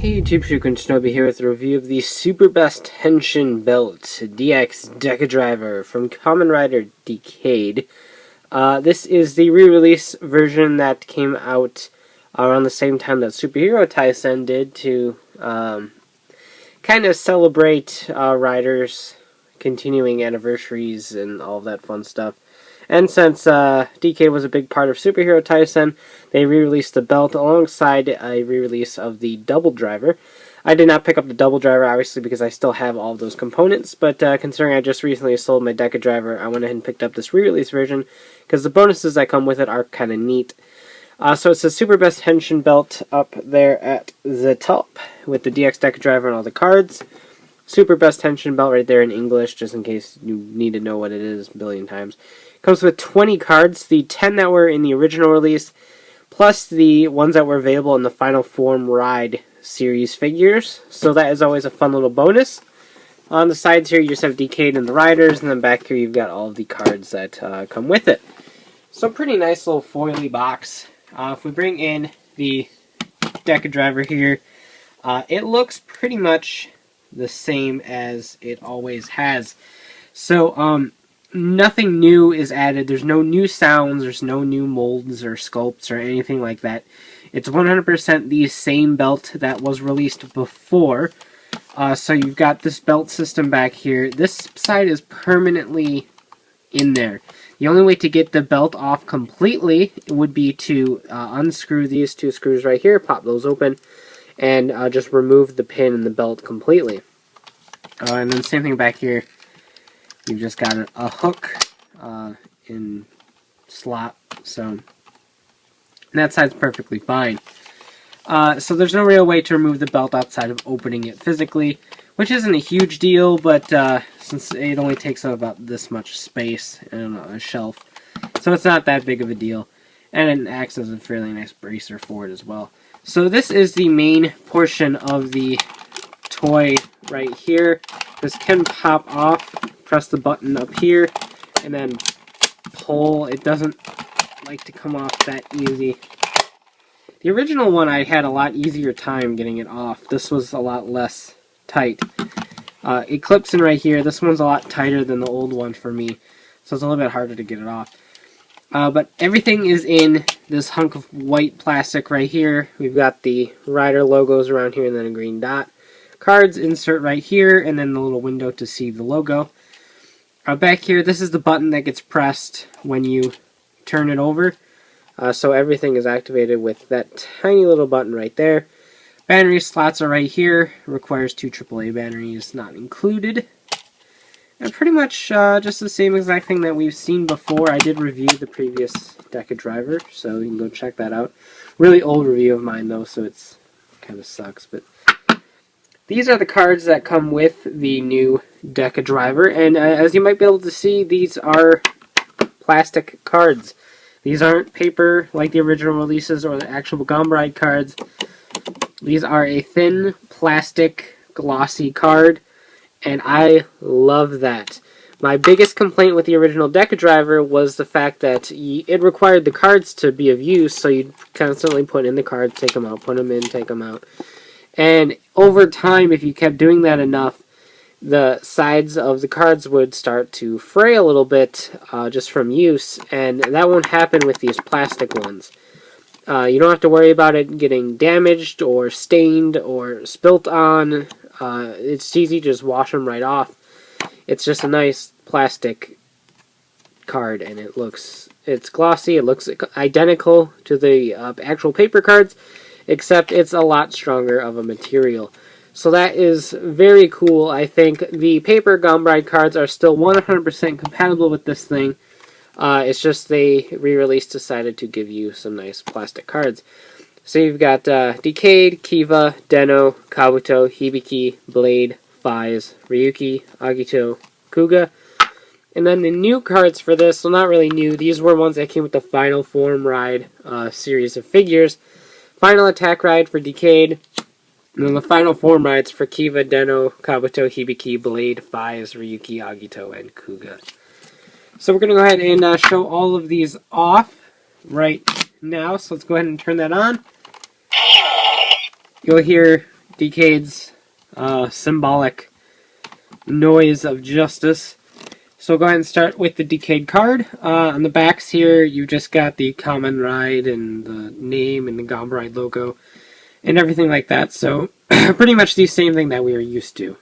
Hey YouTube, Shuken Shinobi here with a review of the Super Best Henshin Belt DX DecaDriver from Kamen Ride Decade. This is the re-release version that came out around the same time that Superhero Taisen did to kind of celebrate riders' continuing anniversaries and all that fun stuff. And since DK was a big part of Superhero Taisen, they re-released the belt alongside a re-release of the Double Driver. I did not pick up the Double Driver, obviously, because I still have all of those components, but considering I just recently sold my DecaDriver, I went ahead and picked up this re-release version, because the bonuses that come with it are kind of neat. So it's the Super Best Henshin belt up there at the top, with the DX DecaDriver and all the cards. Super Best Henshin belt right there in English, just in case you need to know what it is a billion times. Comes with 20 cards, the 10 that were in the original release, plus the ones that were available in the Final Form Ride series figures. So that is always a fun little bonus. On the sides here, you just have Decade and the Riders, and then back here you've got all of the cards that come with it. So pretty nice little foily box. If we bring in the DecaDriver here, it looks pretty much the same as it always has. So, nothing new is added. There's no new sounds, there's no new molds or sculpts or anything like that. It's 100% the same belt that was released before. So you've got this belt system back here. This side is permanently in there. The only way to get the belt off completely would be to unscrew these two screws right here, pop those open, and just remove the pin in the belt completely. And then same thing back here. You've just got a hook in slot, so that side's perfectly fine. So there's no real way to remove the belt outside of opening it physically, which isn't a huge deal, but since it only takes up about this much space on a shelf, so it's not that big of a deal, and it acts as a fairly nice bracer for it as well. So this is the main portion of the toy right here. This can pop off. Press the button up here, and then pull. It doesn't like to come off that easy. The original one I had a lot easier time getting it off. This was a lot less tight. It clips in right here. This one's a lot tighter than the old one for me, so it's a little bit harder to get it off. But everything is in this hunk of white plastic right here. We've got the rider logos around here and then a green dot. Cards insert right here, and then the little window to see the logo. Back here, this is the button that gets pressed when you turn it over. So everything is activated with that tiny little button right there. Battery slots are right here. Requires 2 AAA batteries, not included. And pretty much just the same exact thing that we've seen before. I did review the previous DecaDriver, so you can go check that out. Really old review of mine though, so it's kind of sucks. But these are the cards that come with the new DecaDriver, and as you might be able to see, these are plastic cards. These aren't paper like the original releases or the actual Kamen Ride cards. These are a thin, plastic, glossy card, and I love that. My biggest complaint with the original DecaDriver was the fact that it required the cards to be of use, so you'd constantly put in the cards, take them out, put them in, take them out. And over time, if you kept doing that enough, the sides of the cards would start to fray a little bit just from use, and that won't happen with these plastic ones. You don't have to worry about it getting damaged or stained or spilt on. It's easy to just wash them right off. It's just a nice plastic card, and it's glossy. It looks identical to the actual paper cards, except it's a lot stronger of a material. So that is very cool. I think the paper Kamen Ride cards are still 100% compatible with this thing. It's just they re-released decided to give you some nice plastic cards. So you've got Decade, Kiva, Deno, Kabuto, Hibiki, Blade, Faiz, Ryuki, Agito, Kuuga. And then the new cards for this, well, not really new. These were ones that came with the Final Form Ride series of figures. Final Attack Ride for Decade. And then the Final Form Rides for Kiva, Deno, Kabuto, Hibiki, Blade, Faiz, Ryuki, Agito, and Kuuga. So we're going to go ahead and show all of these off right now. So let's go ahead and turn that on. You'll hear Decade's symbolic noise of justice. So go ahead and start with the Decade card. On the backs here, you just got the Kamen Ride and the name and the Kamen Ride logo and everything like that. So pretty much the same thing that we are used to.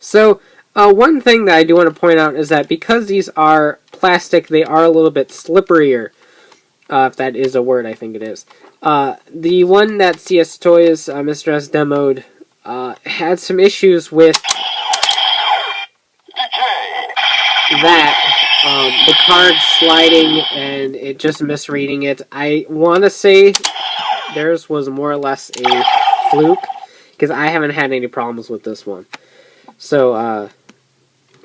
So, one thing that I do want to point out is that because these are plastic, they are a little bit slipperier. If that is a word, I think it is. The one that CS Toys, Mr. S demoed, had some issues with that. The card sliding and it just misreading it. I want to say theirs was more or less a fluke, because I haven't had any problems with this one. So,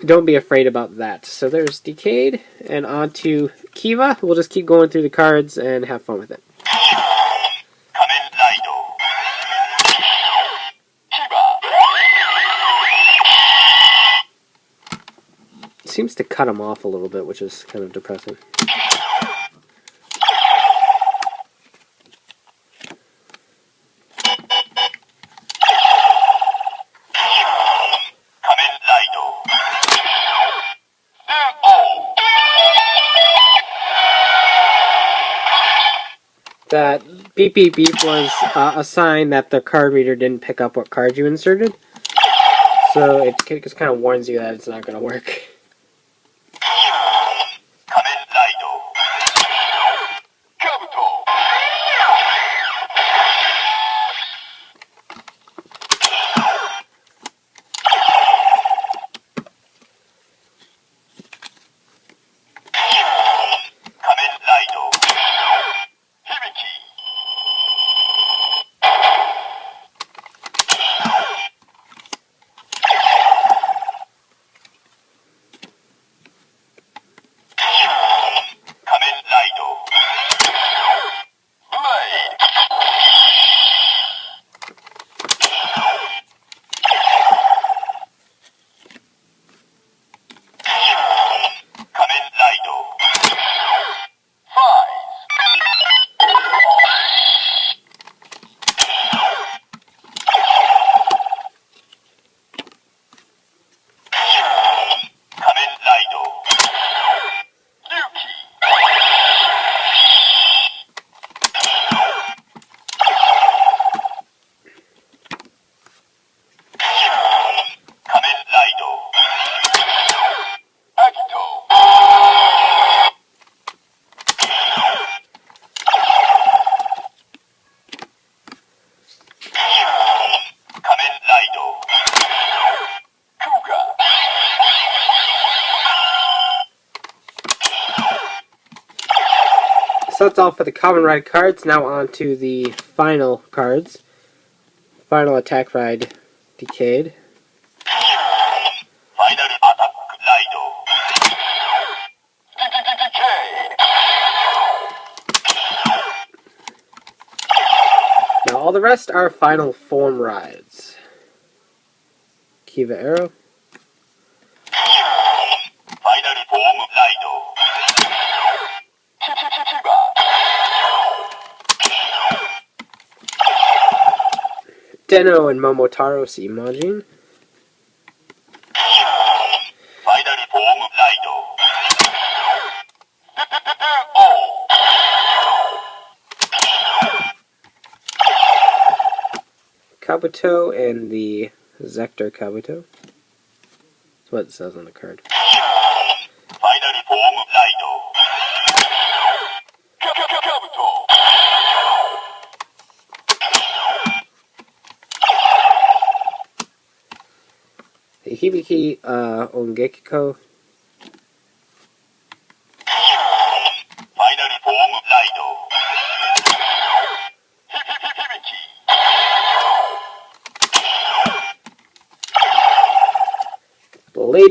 don't be afraid about that. So there's Decade, and on to Kiva. We'll just keep going through the cards and have fun with it. It seems to cut them off a little bit, which is kind of depressing. That beep beep beep was a sign that the card reader didn't pick up what card you inserted. So it just kind of warns you that it's not going to work. So that's all for the Kamen Ride cards. Now on to the final cards. Final Attack Ride Decade. Now all the rest are final form rides. Kiva Arrow. Deno and Momotaro's Imagine. Kabuto and the Zector Kabuto. That's what it says on the card. The Hibiki Ongekiko.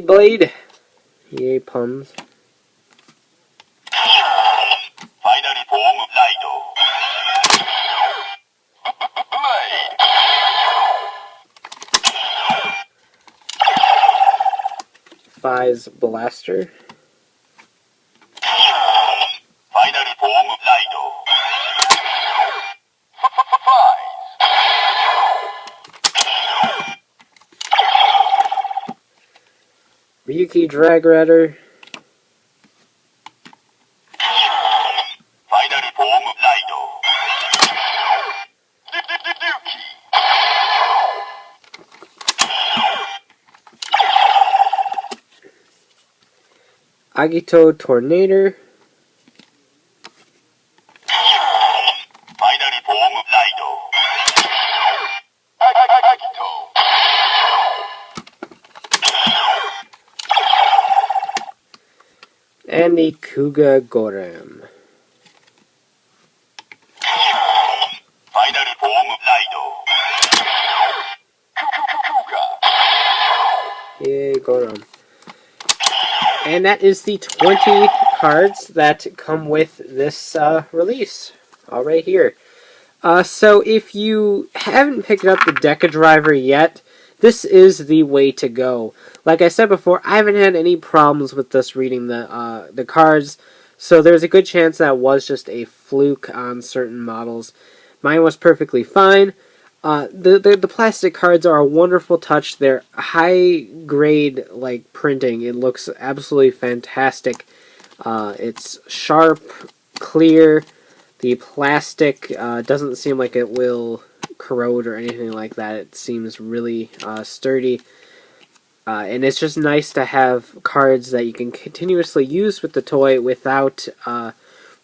Blade. Yay, puns. Faiz blaster. Final form Ride. Ryuki drag rider. Final form Ride. Agito Tornado. Final form Ride. Agito. And the Kuuga Gorem. Final form Ride. Kuuga. Yay, Gorem. And that is the 20 cards that come with this release. All right here. So if you haven't picked up the DecaDriver yet, this is the way to go. Like I said before, I haven't had any problems with this reading the cards, so there's a good chance that was just a fluke on certain models. Mine was perfectly fine. The plastic cards are a wonderful touch. They're high grade like printing. It looks absolutely fantastic. It's sharp, clear. The plastic doesn't seem like it will corrode or anything like that. It seems really sturdy. And it's just nice to have cards that you can continuously use with the toy without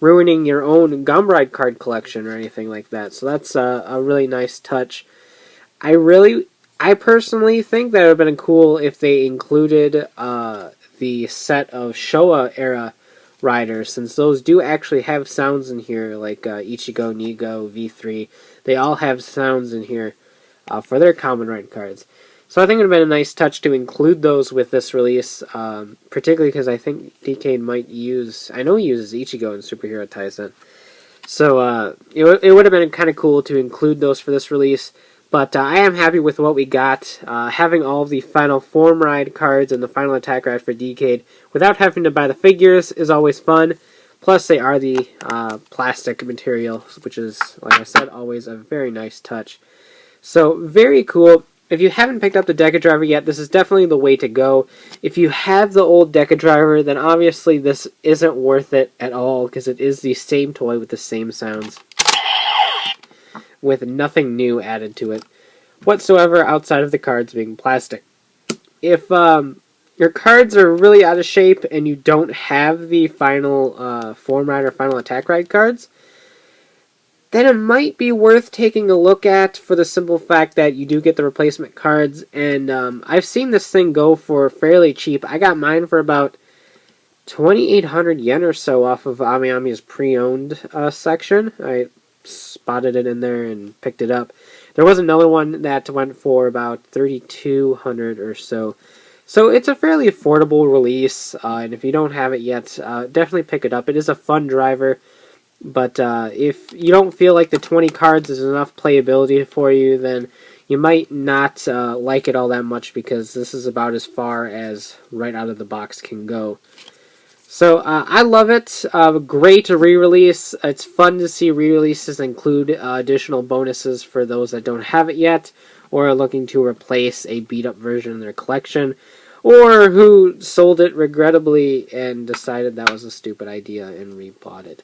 ruining your own Kamen Ride card collection or anything like that. So that's a really nice touch. I personally think that it would have been cool if they included the set of Showa era riders, since those do actually have sounds in here, like Ichigo, Nigo, V3. They all have sounds in here for their Kamen Ride cards. So I think it would have been a nice touch to include those with this release, particularly because I think DecaDriver might use... I know he uses Ichigo in Superhero Taisen. So it would have been kind of cool to include those for this release. But I am happy with what we got. Having all of the Final Form Ride cards and the Final Attack Ride for DecaDriver without having to buy the figures is always fun. Plus they are the plastic material, which is, like I said, always a very nice touch. So very cool. If you haven't picked up the DecaDriver yet, this is definitely the way to go. If you have the old DecaDriver, then obviously this isn't worth it at all, because it is the same toy with the same sounds, with nothing new added to it whatsoever outside of the cards being plastic. If your cards are really out of shape and you don't have the Final Form Ride or Final Attack Ride cards, then it might be worth taking a look at, for the simple fact that you do get the replacement cards. And I've seen this thing go for fairly cheap. I got mine for about 2,800 yen or so off of AmiAmi's pre-owned section. I spotted it in there and picked it up. There was another one that went for about 3,200 or so. So it's a fairly affordable release, and if you don't have it yet, definitely pick it up. It is a fun driver. But if you don't feel like the 20 cards is enough playability for you, then you might not like it all that much, because this is about as far as right out of the box can go. So I love it. Great re-release. It's fun to see re-releases include additional bonuses for those that don't have it yet, or are looking to replace a beat-up version in their collection, or who sold it regrettably and decided that was a stupid idea and rebought it.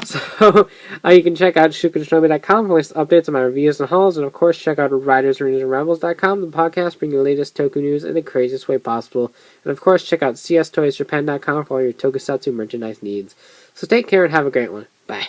So you can check out shukashinobi.com for latest updates on my reviews and hauls, and of course check out ridersarenasandrebels.com, the podcast bringing the latest toku news in the craziest way possible. And of course check out cstoysjapan.com for all your tokusatsu merchandise needs. So take care and have a great one. Bye.